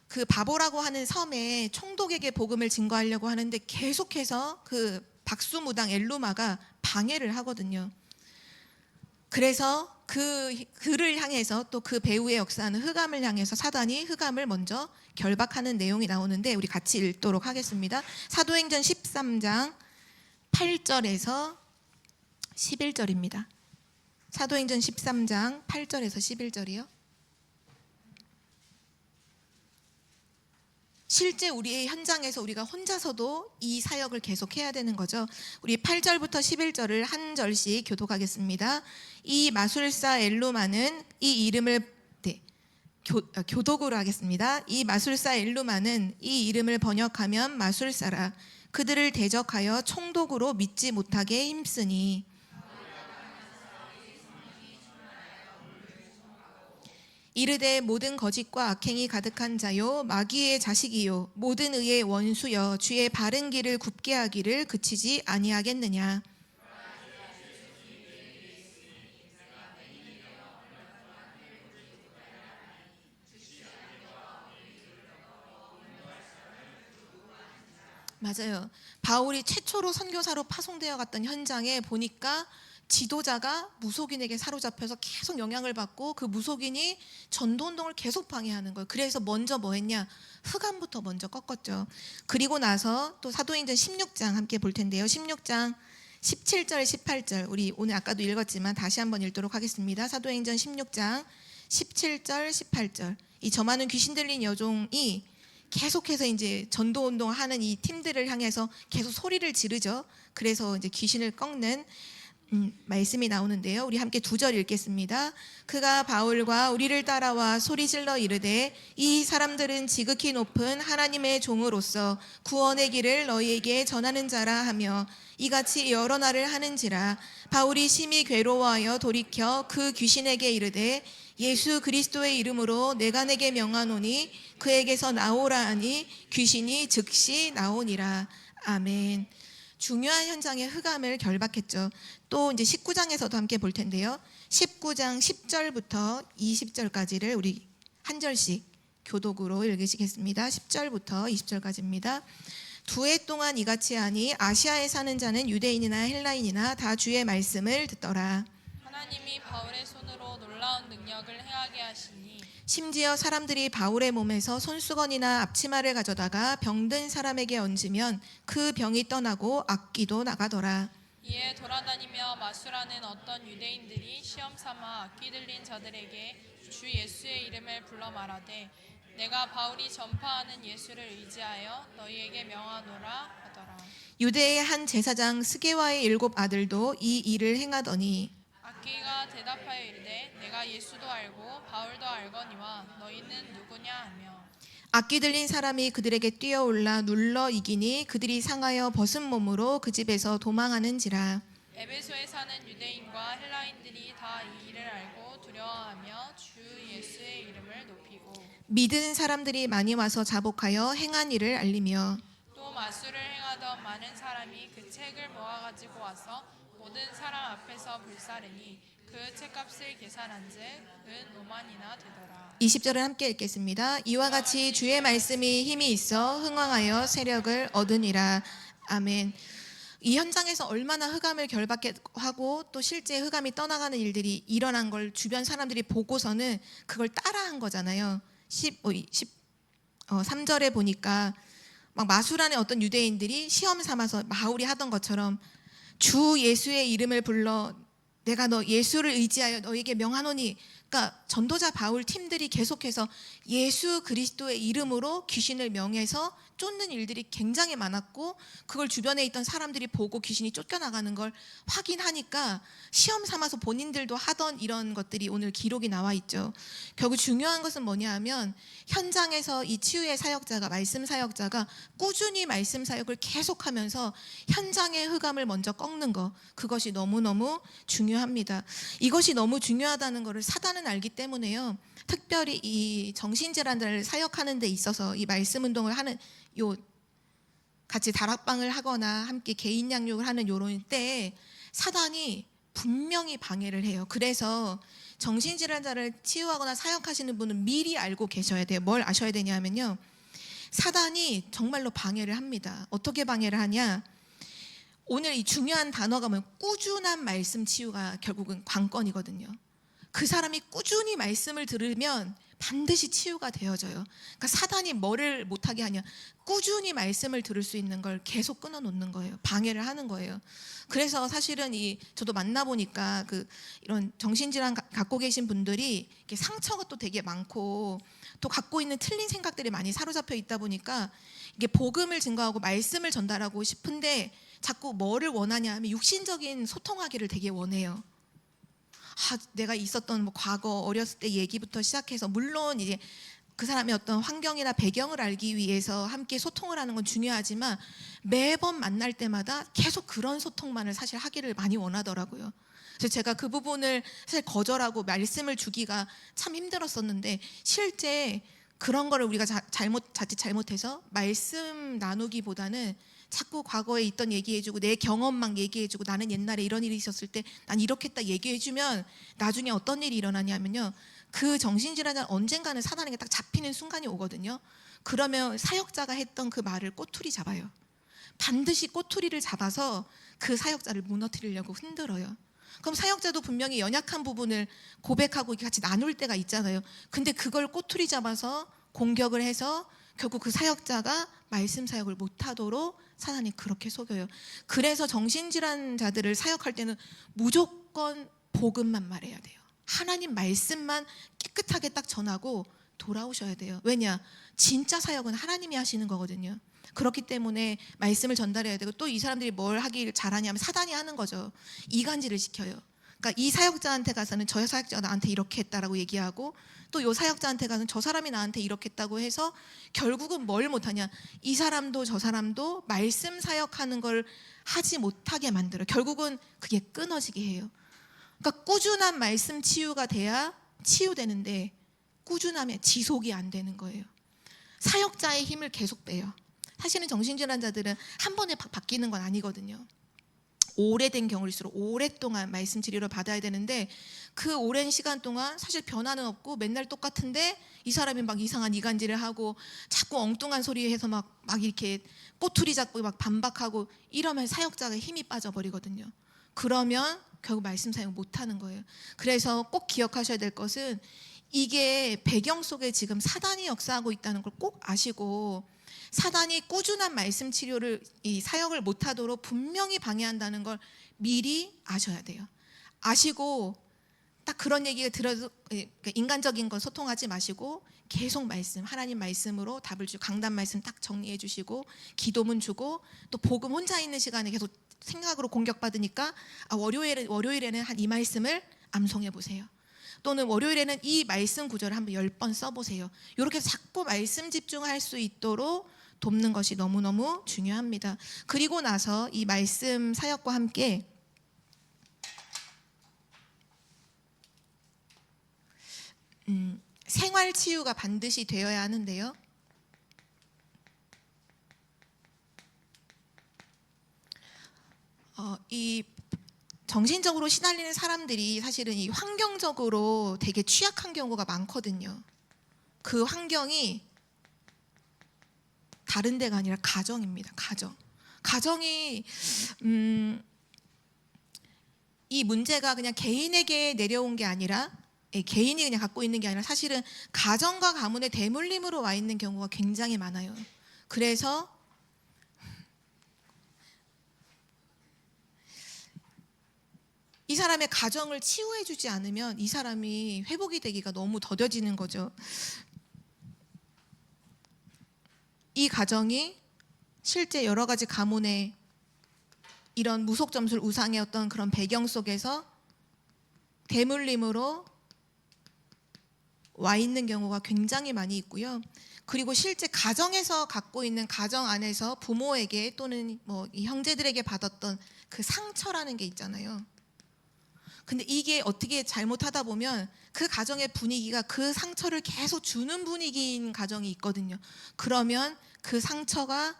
그 바보라고 하는 섬에 총독에게 복음을 증거하려고 하는데 계속해서 그 박수무당 엘루마가 방해를 하거든요. 그래서 그를 향해서 또 그 배후에 역사하는 흑암을 향해서 사단이 흑암을 먼저 결박하는 내용이 나오는데 우리 같이 읽도록 하겠습니다. 사도행전 13장 8절에서 11절입니다. 사도행전 13장 8절에서 11절이요. 실제 우리의 현장에서 우리가 혼자서도 이 사역을 계속해야 되는 거죠. 우리 8절부터 11절을 한 절씩 교독하겠습니다. 이 마술사 엘루마는 이 이름을 교독으로 하겠습니다. 이 마술사 엘루마는 이 이름을 번역하면 마술사라. 그들을 대적하여 총독으로 믿지 못하게 힘쓰니 이르되 모든 거짓과 악행이 가득한 자요 마귀의 자식이요 모든 의의 원수여 주의 바른 길을 굽게 하기를 그치지 아니하겠느냐. 맞아요. 바울이 최초로 선교사로 파송되어 갔던 현장에 보니까 지도자가 무속인에게 사로잡혀서 계속 영향을 받고 그 무속인이 전도운동을 계속 방해하는 거예요. 그래서 먼저 뭐 했냐? 흑암부터 먼저 꺾었죠. 그리고 나서 또 사도행전 16장 함께 볼 텐데요. 16장 17절 18절 우리 오늘 아까도 읽었지만 다시 한번 읽도록 하겠습니다. 사도행전 16장 17절 18절 이 점하는 귀신 들린 여종이 계속해서 이제 전도운동을 하는 이 팀들을 향해서 계속 소리를 지르죠. 그래서 이제 귀신을 꺾는 말씀이 나오는데요. 우리 함께 2절 읽겠습니다. 그가 바울과 우리를 따라와 소리질러 이르되 이 사람들은 지극히 높은 하나님의 종으로서 구원의 길을 너희에게 전하는 자라 하며 이같이 여러 날을 하는지라. 바울이 심히 괴로워하여 돌이켜 그 귀신에게 이르되 예수 그리스도의 이름으로 내가 내게 명하노니 그에게서 나오라 하니 귀신이 즉시 나오니라. 아멘. 중요한 현장의 흑암을 결박했죠. 또 이제 19장에서도 함께 볼 텐데요. 19장 10절부터 20절까지를 우리 한 절씩 교독으로 읽으시겠습니다. 10절부터 20절까지입니다. 2해 동안 이같이 하니 아시아에 사는 자는 유대인이나 헬라인이나 다 주의 말씀을 듣더라. 하나님이 바울의 손으로 놀라운 능력을 행하게 하시니 심지어 사람들이 바울의 몸에서 손수건이나 앞치마를 가져다가 병든 사람에게 얹으면 그 병이 떠나고 악귀도 나가더라. 이에 돌아다니며 마술하는 어떤 유대인들이 시험 삼아 악귀 들린 자들에게 주 예수의 이름을 불러 말하되 내가 바울이 전파하는 예수를 의지하여 너희에게 명하노라 하더라. 유대의 한 제사장 스게와의 7 아들도 이 일을 행하더니 악귀가 대답하여 이르되 내가 예수도 알고 바울도 알거니와 너희는 누구냐 하며 악귀 들린 사람이 그들에게 뛰어올라 눌러 이기니 그들이 상하여 벗은 몸으로 그 집에서 도망하는지라. 에베소에 사는 유대인과 헬라인들이 다 이 일을 알고 두려워하며 주 예수의 이름을 높이고 믿은 사람들이 많이 와서 자복하여 행한 일을 알리며 또 마술을 행하던 많은 사람이 그 책을 모아 가지고 와서 모든 사람 앞에서 불사르니 그 책값을 계산한즉 은 5만이나 되더라. 20절을 함께 읽겠습니다. 이와 같이 주의 말씀이 힘이 있어 흥왕하여 세력을 얻으니라. 아멘. 이 현장에서 얼마나 흑암을 결박하고 또 실제 흑암이 떠나가는 일들이 일어난 걸 주변 사람들이 보고서는 그걸 따라한 거잖아요. 3절에 보니까 막 마술하는 어떤 유대인들이 시험 삼아서 바울이 하던 것처럼 주 예수의 이름을 불러 내가 너 예수를 의지하여 너에게 명하노니. 그러니까 전도자 바울 팀들이 계속해서 예수 그리스도의 이름으로 귀신을 명해서 쫓는 일들이 굉장히 많았고, 그걸 주변에 있던 사람들이 보고 귀신이 쫓겨나가는 걸 확인하니까 시험 삼아서 본인들도 하던 이런 것들이 오늘 기록이 나와 있죠. 결국 중요한 것은 뭐냐 하면, 현장에서 이 치유의 사역자가, 말씀 사역자가 꾸준히 말씀 사역을 계속하면서 현장의 흑암을 먼저 꺾는 것, 그것이 너무너무 중요합니다. 이것이 너무 중요하다는 것을 사단은 알기 때문에요, 특별히 이 정신질환자를 사역하는 데 있어서 이 말씀 운동을 하는 요 같이 다락방을 하거나 함께 개인 양육을 하는 요런 때에 사단이 분명히 방해를 해요. 그래서 정신질환자를 치유하거나 사역하시는 분은 미리 알고 계셔야 돼요. 뭘 아셔야 되냐면요, 사단이 정말로 방해를 합니다. 어떻게 방해를 하냐, 오늘 이 중요한 단어가 뭐예요? 꾸준한 말씀 치유가 결국은 관건이거든요. 그 사람이 꾸준히 말씀을 들으면 반드시 치유가 되어져요. 그러니까 사단이 뭐를 못하게 하냐, 꾸준히 말씀을 들을 수 있는 걸 계속 끊어놓는 거예요. 방해를 하는 거예요. 그래서 사실은 저도 만나보니까 이런 정신질환 갖고 계신 분들이 이렇게 상처가 또 되게 많고, 또 갖고 있는 틀린 생각들이 많이 사로잡혀 있다 보니까 이게 복음을 증거하고 말씀을 전달하고 싶은데 자꾸 뭐를 원하냐 하면 육신적인 소통하기를 되게 원해요. 내가 있었던 과거 어렸을 때 얘기부터 시작해서, 물론 이제 그 사람의 어떤 환경이나 배경을 알기 위해서 함께 소통을 하는 건 중요하지만 매번 만날 때마다 계속 그런 소통만을 사실 하기를 많이 원하더라고요. 그래서 제가 그 부분을 사실 거절하고 말씀을 주기가 참 힘들었었는데, 실제 그런 거를 우리가 자칫 잘못해서 말씀 나누기보다는 자꾸 과거에 있던 얘기해주고 내 경험만 얘기해주고, 나는 옛날에 이런 일이 있었을 때 난 이렇게 했다 얘기해주면 나중에 어떤 일이 일어나냐면요, 그 정신질환자는 언젠가는 사단에게 딱 잡히는 순간이 오거든요. 그러면 사역자가 했던 그 말을 꼬투리 잡아요. 반드시 꼬투리를 잡아서 그 사역자를 무너뜨리려고 흔들어요. 그럼 사역자도 분명히 연약한 부분을 고백하고 같이 나눌 때가 있잖아요. 근데 그걸 꼬투리 잡아서 공격을 해서 결국 그 사역자가 말씀 사역을 못하도록 사단이 그렇게 속여요. 그래서 정신질환자들을 사역할 때는 무조건 복음만 말해야 돼요. 하나님 말씀만 깨끗하게 딱 전하고 돌아오셔야 돼요. 왜냐? 진짜 사역은 하나님이 하시는 거거든요. 그렇기 때문에 말씀을 전달해야 되고, 또 이 사람들이 뭘 하길 잘하냐면 사단이 하는 거죠. 이간질을 시켜요. 그러니까 이 사역자한테 가서는 저 사역자가 나한테 이렇게 했다라고 얘기하고, 또 이 사역자한테 가서는 저 사람이 나한테 이렇게 했다고 해서 결국은 뭘 못하냐, 이 사람도 저 사람도 말씀 사역하는 걸 하지 못하게 만들어요. 결국은 그게 끊어지게 해요. 그러니까 꾸준한 말씀 치유가 돼야 치유되는데, 꾸준하면 지속이 안 되는 거예요. 사역자의 힘을 계속 빼요. 사실은 정신질환자들은 한 번에 바뀌는 건 아니거든요. 오래된 경우일수록 오랫동안 말씀 치료를 받아야 되는데, 그 오랜 시간 동안 사실 변화는 없고 맨날 똑같은데 이 사람이 막 이상한 이간질을 하고 자꾸 엉뚱한 소리 해서 막 이렇게 꼬투리 잡고 막 반박하고 이러면 사역자가 힘이 빠져버리거든요. 그러면 결국 말씀 사용 못하는 거예요. 그래서 꼭 기억하셔야 될 것은, 이게 배경 속에 지금 사단이 역사하고 있다는 걸 꼭 아시고, 사단이 꾸준한 말씀 치료를, 이 사역을 못하도록 분명히 방해한다는 걸 미리 아셔야 돼요. 아시고 딱 그런 얘기가 들어도 인간적인 건 소통하지 마시고 계속 말씀, 하나님 말씀으로 답을 주고, 강단 말씀 딱 정리해 주시고, 기도문 주고, 또 복음 혼자 있는 시간에 계속 생각으로 공격받으니까 월요일에는 한 이 말씀을 암송해 보세요. 또는 월요일에는 이 말씀 구절을 한번 10번 써보세요. 이렇게 자꾸 말씀 집중할 수 있도록 돕는 것이 너무너무 중요합니다. 그리고 나서 이 말씀 사역과 함께 생활 치유가 반드시 되어야 하는데요. 이 정신적으로 시달리는 사람들이 사실은 이 환경적으로 되게 취약한 경우가 많거든요. 그 환경이 다른 데가 아니라 가정입니다. 가정이 이 문제가 그냥 개인에게 내려온 게 아니라, 개인이 그냥 갖고 있는 게 아니라 사실은 가정과 가문의 대물림으로 와 있는 경우가 굉장히 많아요. 그래서 이 사람의 가정을 치유해 주지 않으면 이 사람이 회복이 되기가 너무 더뎌지는 거죠. 이 가정이 실제 여러 가지 가문의 이런 무속 점술 우상의 어떤 그런 배경 속에서 대물림으로 와 있는 경우가 굉장히 많이 있고요. 그리고 실제 가정에서 갖고 있는 가정 안에서 부모에게 또는 뭐 이 형제들에게 받았던 그 상처라는 게 있잖아요. 근데 이게 어떻게 잘못하다 보면 그 가정의 분위기가 그 상처를 계속 주는 분위기인 가정이 있거든요. 그러면 그 상처가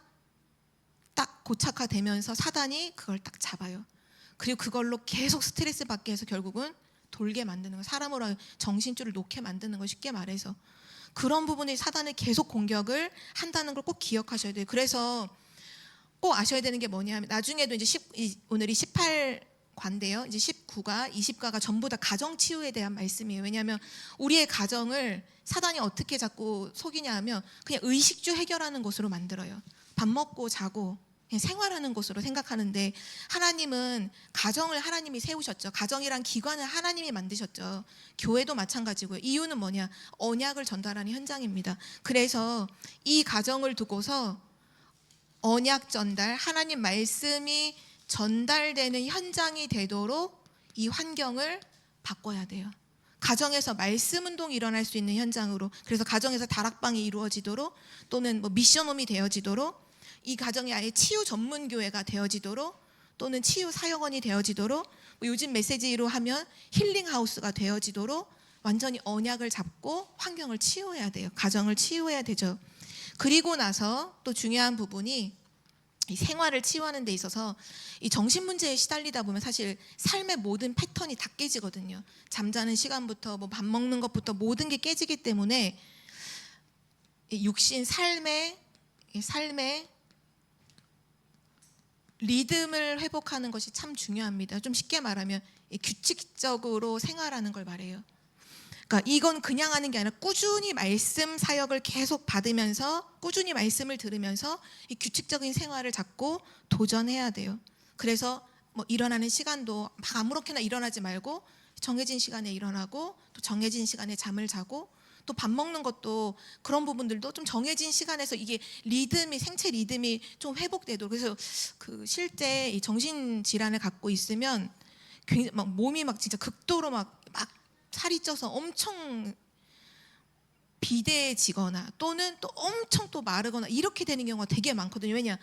딱 고착화되면서 사단이 그걸 딱 잡아요. 그리고 그걸로 계속 스트레스 받게 해서 결국은 돌게 만드는 거, 사람으로 정신줄을 놓게 만드는 거, 쉽게 말해서. 그런 부분이 사단을 계속 공격을 한다는 걸 꼭 기억하셔야 돼요. 그래서 꼭 아셔야 되는 게 뭐냐면, 나중에도 이제 오늘이 18과인데요. 이제 19과, 20과가 전부 다 가정 치유에 대한 말씀이에요. 왜냐하면 우리의 가정을 사단이 어떻게 자꾸 속이냐 하면 그냥 의식주 해결하는 곳으로 만들어요. 밥 먹고 자고 그냥 생활하는 곳으로 생각하는데, 하나님은 가정을 하나님이 세우셨죠. 가정이란 기관을 하나님이 만드셨죠. 교회도 마찬가지고요. 이유는 뭐냐? 언약을 전달하는 현장입니다. 그래서 이 가정을 두고서 언약 전달, 하나님 말씀이 전달되는 현장이 되도록 이 환경을 바꿔야 돼요. 가정에서 말씀 운동이 일어날 수 있는 현장으로, 그래서 가정에서 다락방이 이루어지도록, 또는 뭐 미션홈이 되어지도록, 이 가정이 아예 치유 전문 교회가 되어지도록, 또는 치유 사역원이 되어지도록, 뭐 요즘 메시지로 하면 힐링 하우스가 되어지도록 완전히 언약을 잡고 환경을 치유해야 돼요. 가정을 치유해야 되죠. 그리고 나서 또 중요한 부분이 이 생활을 치유하는 데 있어서 이 정신 문제에 시달리다 보면 사실 삶의 모든 패턴이 다 깨지거든요. 잠자는 시간부터 뭐 밥 먹는 것부터 모든 게 깨지기 때문에 이 육신 삶의 리듬을 회복하는 것이 참 중요합니다. 좀 쉽게 말하면 규칙적으로 생활하는 걸 말해요. 그러니까 이건 그냥 하는 게 아니라 꾸준히 말씀 사역을 계속 받으면서, 꾸준히 말씀을 들으면서 이 규칙적인 생활을 잡고 도전해야 돼요. 그래서 뭐 일어나는 시간도 막 아무렇게나 일어나지 말고 정해진 시간에 일어나고, 또 정해진 시간에 잠을 자고, 또 밥 먹는 것도 그런 부분들도 좀 정해진 시간에서 이게 리듬이, 생체 리듬이 좀 회복되도록. 그래서 그 실제 이 정신 질환을 갖고 있으면 굉장히 막 몸이 막 진짜 극도로 막 살이 쪄서 엄청 비대해지거나, 또는 또 엄청 또 마르거나 이렇게 되는 경우가 되게 많거든요. 왜냐?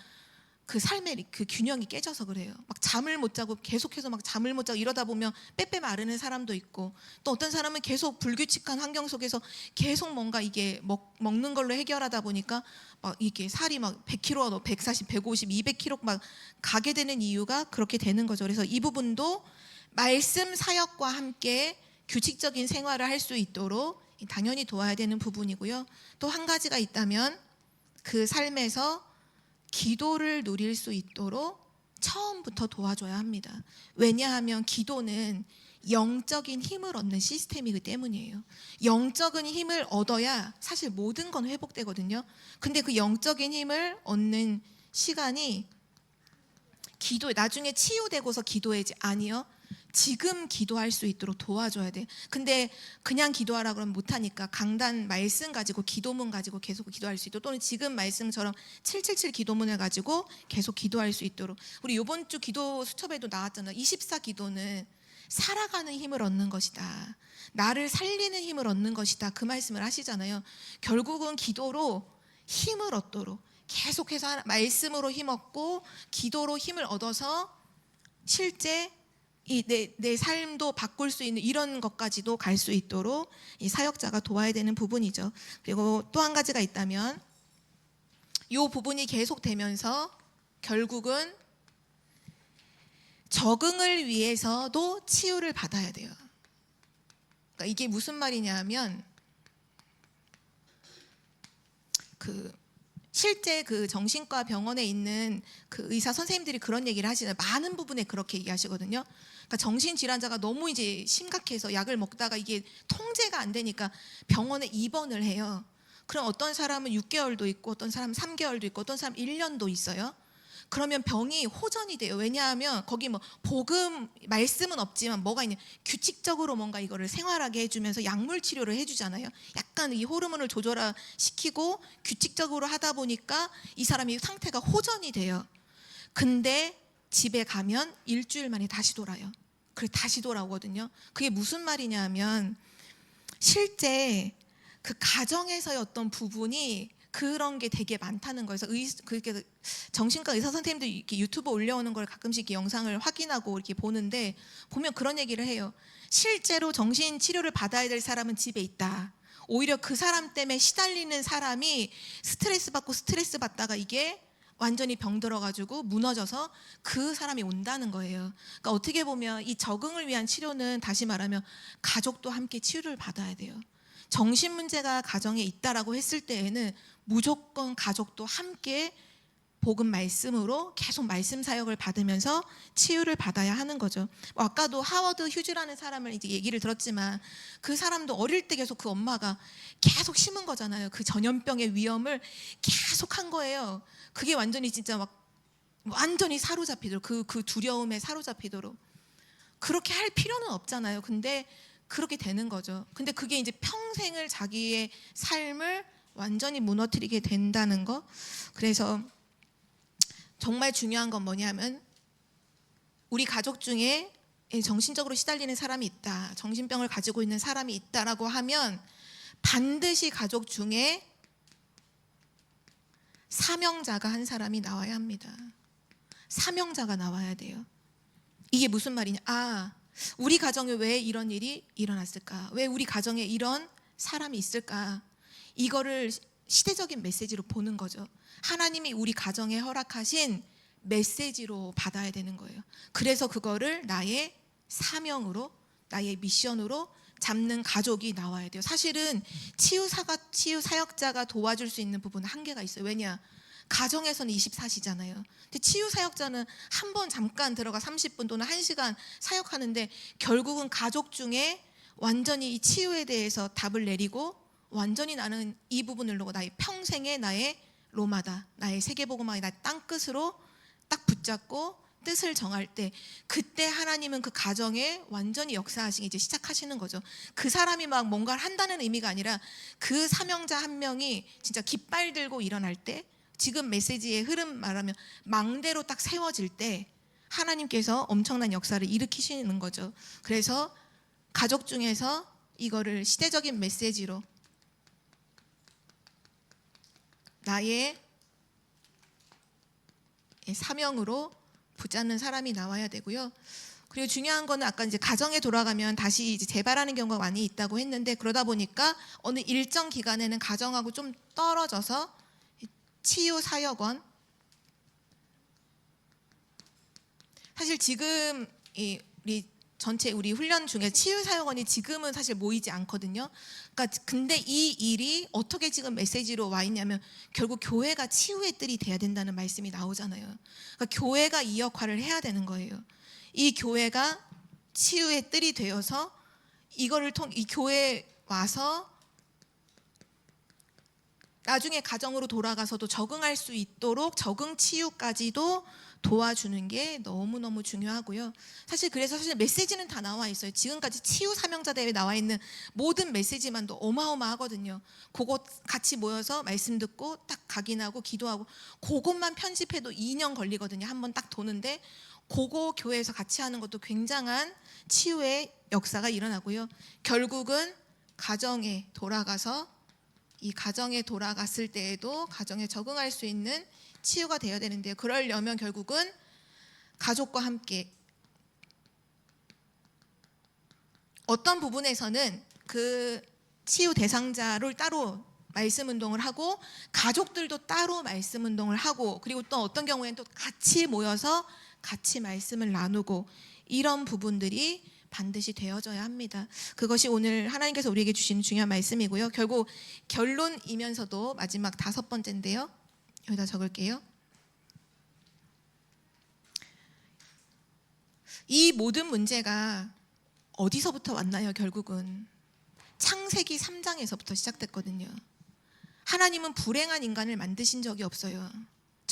그 삶의 그 균형이 깨져서 그래요. 막 잠을 못 자고 계속해서 막 잠을 못 자고 이러다 보면 빼빼 마르는 사람도 있고, 또 어떤 사람은 계속 불규칙한 환경 속에서 계속 뭔가 이게 먹는 걸로 해결하다 보니까 막 이게 살이 막 100kg, 140, 150, 200kg 막 가게 되는 이유가 그렇게 되는 거죠. 그래서 이 부분도 말씀 사역과 함께 규칙적인 생활을 할 수 있도록 당연히 도와야 되는 부분이고요. 또 한 가지가 있다면 그 삶에서 기도를 누릴 수 있도록 처음부터 도와줘야 합니다. 왜냐하면 기도는 영적인 힘을 얻는 시스템이기 때문이에요. 영적인 힘을 얻어야 사실 모든 건 회복되거든요. 근데 그 영적인 힘을 얻는 시간이 나중에 치유되고서 기도해야지, 아니요. 지금 기도할 수 있도록 도와줘야 돼. 근데 그냥 기도하라 그러면 못하니까 강단 말씀 가지고, 기도문 가지고 계속 기도할 수 있도록, 또는 지금 말씀처럼 777 기도문을 가지고 계속 기도할 수 있도록. 우리 이번 주 기도 수첩에도 나왔잖아요. 24 기도는 살아가는 힘을 얻는 것이다. 나를 살리는 힘을 얻는 것이다. 그 말씀을 하시잖아요. 결국은 기도로 힘을 얻도록 계속해서 말씀으로 힘 얻고 기도로 힘을 얻어서 실제 내 삶도 바꿀 수 있는 이런 것까지도 갈 수 있도록 이 사역자가 도와야 되는 부분이죠. 그리고 또 한 가지가 있다면, 이 부분이 계속되면서 결국은 적응을 위해서도 치유를 받아야 돼요. 그러니까 이게 무슨 말이냐 하면, 실제 그 정신과 병원에 있는 그 의사 선생님들이 그런 얘기를 하시잖아요. 많은 부분에 그렇게 얘기하시거든요. 그러니까 정신질환자가 너무 이제 심각해서 약을 먹다가 이게 통제가 안 되니까 병원에 입원을 해요. 그럼 어떤 사람은 6개월도 있고, 어떤 사람은 3개월도 있고, 어떤 사람은 1년도 있어요. 그러면 병이 호전이 돼요. 왜냐하면 거기 뭐 복음 말씀은 없지만 뭐가 있냐, 규칙적으로 뭔가 이거를 생활하게 해주면서 약물 치료를 해주잖아요. 약간 이 호르몬을 조절시키고 규칙적으로 하다 보니까 이 사람이 상태가 호전이 돼요. 근데 집에 가면 일주일 만에 다시 돌아요. 그래 다시 돌아오거든요. 그게 무슨 말이냐 하면 실제 그 가정에서의 어떤 부분이 그런 게 되게 많다는 거예요. 그래서 그렇게 정신과 의사 선생님들 이렇게 유튜브 올려오는 걸 가끔씩 이렇게 영상을 확인하고 이렇게 보는데, 보면 그런 얘기를 해요. 실제로 정신 치료를 받아야 될 사람은 집에 있다. 오히려 그 사람 때문에 시달리는 사람이 스트레스 받다가 이게 완전히 병들어가지고 무너져서 그 사람이 온다는 거예요. 그러니까 어떻게 보면 이 적응을 위한 치료는 다시 말하면 가족도 함께 치유를 받아야 돼요. 정신 문제가 가정에 있다라고 했을 때에는 무조건 가족도 함께 복음 말씀으로 계속 말씀 사역을 받으면서 치유를 받아야 하는 거죠. 아까도 하워드 휴즈라는 사람을 이제 얘기를 들었지만 그 사람도 어릴 때 계속 그 엄마가 계속 심은 거잖아요. 그 전염병의 위험을 계속 한 거예요. 그게 완전히 진짜 막 완전히 사로잡히도록 그 두려움에 사로잡히도록. 그렇게 할 필요는 없잖아요. 근데 그렇게 되는 거죠. 근데 그게 이제 평생을 자기의 삶을 완전히 무너뜨리게 된다는 거. 그래서 정말 중요한 건 뭐냐면 우리 가족 중에 정신적으로 시달리는 사람이 있다, 정신병을 가지고 있는 사람이 있다라고 하면 반드시 가족 중에 사명자가 한 사람이 나와야 합니다. 사명자가 나와야 돼요. 이게 무슨 말이냐? 우리 가정에 왜 이런 일이 일어났을까? 왜 우리 가정에 이런 사람이 있을까? 이거를 시대적인 메시지로 보는 거죠. 하나님이 우리 가정에 허락하신 메시지로 받아야 되는 거예요. 그래서 그거를 나의 사명으로, 나의 미션으로 잡는 가족이 나와야 돼요. 사실은 치유 사역자가 도와줄 수 있는 부분은 한계가 있어요. 왜냐? 가정에서는 24시잖아요. 근데 치유 사역자는 한 번 잠깐 들어가 30분 또는 1시간 사역하는데 결국은 가족 중에 완전히 이 치유에 대해서 답을 내리고 완전히 나는 이 부분을 놓고 나의 평생의 나의 로마다, 나의 세계복음화의 나의 땅끝으로 딱 붙잡고 뜻을 정할 때, 그때 하나님은 그 가정에 완전히 역사하시기 이제 시작하시는 거죠. 그 사람이 막 뭔가를 한다는 의미가 아니라 그 사명자 한 명이 진짜 깃발 들고 일어날 때, 지금 메시지의 흐름 말하면 망대로 딱 세워질 때 하나님께서 엄청난 역사를 일으키시는 거죠. 그래서 가족 중에서 이거를 시대적인 메시지로 나의 사명으로 붙잡는 사람이 나와야 되고요. 그리고 중요한 거는 아까 이제 가정에 돌아가면 다시 이제 재발하는 경우가 많이 있다고 했는데, 그러다 보니까 어느 일정 기간에는 가정하고 좀 떨어져서 치유 사역원, 사실 지금 우리 훈련 중에 치유 사역원이 지금은 사실 모이지 않거든요. 그러니까 근데 이 일이 어떻게 지금 메시지로 와 있냐면 결국 교회가 치유의 뜰이 돼야 된다는 말씀이 나오잖아요. 그러니까 교회가 이 역할을 해야 되는 거예요. 이 교회가 치유의 뜰이 되어서 이거를 이 교회에 와서 나중에 가정으로 돌아가서도 적응할 수 있도록 적응 치유까지도 도와주는 게 너무너무 중요하고요. 그래서 메시지는 다 나와 있어요. 지금까지 치유 사명자 대회에 나와 있는 모든 메시지만도 어마어마하거든요. 그거 같이 모여서 말씀 듣고 딱 각인하고 기도하고 그것만 편집해도 2년 걸리거든요. 한번 딱 도는데 그거 교회에서 같이 하는 것도 굉장한 치유의 역사가 일어나고요. 결국은 가정에 돌아가서 이 가정에 돌아갔을 때에도 가정에 적응할 수 있는 치유가 되어야 되는데요. 그러려면 결국은 가족과 함께 어떤 부분에서는 그 치유 대상자를 따로 말씀 운동을 하고 가족들도 따로 말씀 운동을 하고, 그리고 또 어떤 경우에는 또 같이 모여서 같이 말씀을 나누고, 이런 부분들이 반드시 되어져야 합니다. 그것이 오늘 하나님께서 우리에게 주시는 중요한 말씀이고요. 결국 결론이면서도 마지막 5번째인데요. 여기다 적을게요. 이 모든 문제가 어디서부터 왔나요? 결국은 창세기 3장에서부터 시작됐거든요. 하나님은 불행한 인간을 만드신 적이 없어요.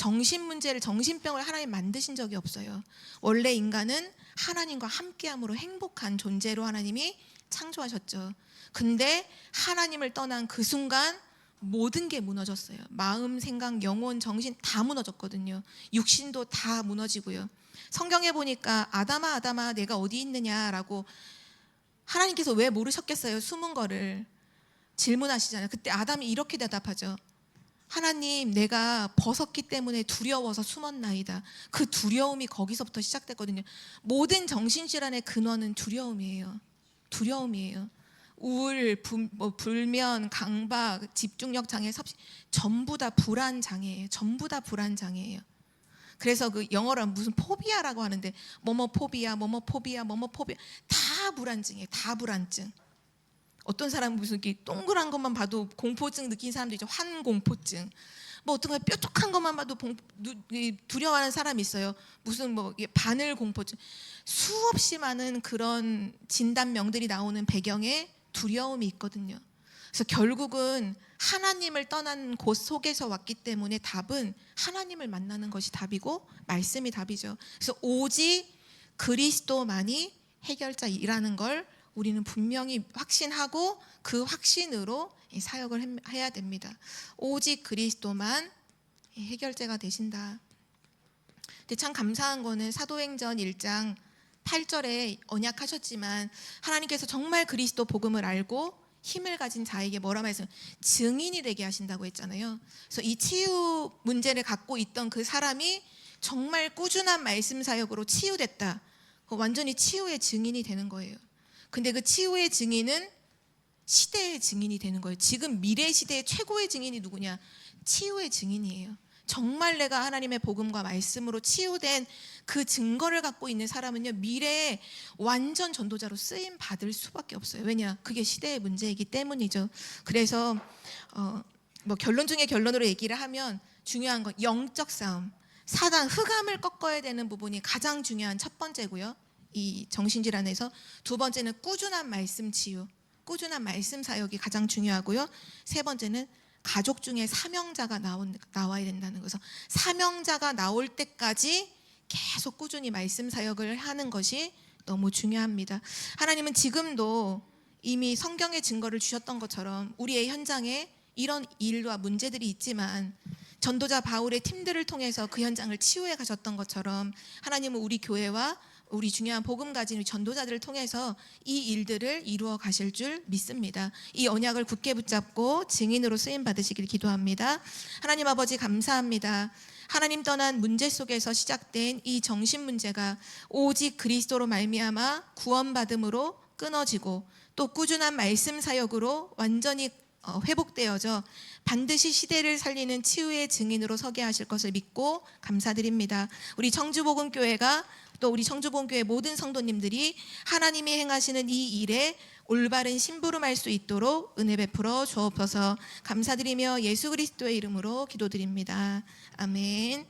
정신 문제를, 정신병을 하나님 만드신 적이 없어요. 원래 인간은 하나님과 함께함으로 행복한 존재로 하나님이 창조하셨죠. 근데 하나님을 떠난 그 순간 모든 게 무너졌어요. 마음, 생각, 영혼, 정신 다 무너졌거든요. 육신도 다 무너지고요. 성경에 보니까 아담아 아담아 내가 어디 있느냐라고 하나님께서 왜 모르셨겠어요? 숨은 거를 질문하시잖아요. 그때 아담이 이렇게 대답하죠. 하나님, 내가 벗었기 때문에 두려워서 숨었나이다. 그 두려움이 거기서부터 시작됐거든요. 모든 정신질환의 근원은 두려움이에요. 두려움이에요. 우울, 불면, 강박, 집중력 장애, 섭씨, 전부 다 불안 장애예요. 전부 다 불안 장애예요. 그래서 그 영어로 하면 무슨 포비아라고 하는데 뭐뭐 포비아, 뭐뭐 포비아, 뭐뭐 포비아 다 불안증이에요. 다 불안증. 어떤 사람은 무슨 이렇게 동그란 것만 봐도 공포증 느낀 사람도 있죠. 환공포증. 뭐 어떤 거 뾰족한 것만 봐도 두려워하는 사람이 있어요. 무슨 뭐 바늘 공포증. 수없이 많은 그런 진단명들이 나오는 배경에 두려움이 있거든요. 그래서 결국은 하나님을 떠난 곳 속에서 왔기 때문에 답은 하나님을 만나는 것이 답이고 말씀이 답이죠. 그래서 오직 그리스도만이 해결자이라는 걸 우리는 분명히 확신하고 그 확신으로 사역을 해야 됩니다. 오직 그리스도만 해결자가 되신다. 근데 참 감사한 거는 사도행전 1장 8절에 언약하셨지만 하나님께서 정말 그리스도 복음을 알고 힘을 가진 자에게 뭐라 말씀? 증인이 되게 하신다고 했잖아요. 그래서 이 치유 문제를 갖고 있던 그 사람이 정말 꾸준한 말씀 사역으로 치유됐다. 완전히 치유의 증인이 되는 거예요. 근데 그 치유의 증인은 시대의 증인이 되는 거예요. 지금 미래 시대의 최고의 증인이 누구냐? 치유의 증인이에요. 정말 내가 하나님의 복음과 말씀으로 치유된 그 증거를 갖고 있는 사람은요, 미래에 완전 전도자로 쓰임 받을 수밖에 없어요. 왜냐? 그게 시대의 문제이기 때문이죠. 그래서 뭐 결론 중에 결론으로 얘기를 하면 중요한 건 영적 싸움. 사단 흑암을 꺾어야 되는 부분이 가장 중요한 첫 번째고요. 이 정신질환에서 두 번째는 꾸준한 말씀 치유, 꾸준한 말씀 사역이 가장 중요하고요. 세 번째는 가족 중에 사명자가 나와야 된다는 거죠. 사명자가 나올 때까지 계속 꾸준히 말씀 사역을 하는 것이 너무 중요합니다. 하나님은 지금도 이미 성경의 증거를 주셨던 것처럼 우리의 현장에 이런 일과 문제들이 있지만 전도자 바울의 팀들을 통해서 그 현장을 치유해 가셨던 것처럼 하나님은 우리 교회와 우리 중요한 복음 가진 우리 전도자들을 통해서 이 일들을 이루어 가실 줄 믿습니다. 이 언약을 굳게 붙잡고 증인으로 쓰임 받으시길 기도합니다. 하나님 아버지 감사합니다. 하나님 떠난 문제 속에서 시작된 이 정신 문제가 오직 그리스도로 말미암아 구원받음으로 끊어지고 또 꾸준한 말씀 사역으로 완전히 회복되어져 반드시 시대를 살리는 치유의 증인으로 서게 하실 것을 믿고 감사드립니다. 우리 청주복음교회가 또 우리 청주복음교회 모든 성도님들이 하나님이 행하시는 이 일에 올바른 심부름할 수 있도록 은혜 베풀어 주옵소서. 감사드리며 예수 그리스도의 이름으로 기도드립니다. 아멘.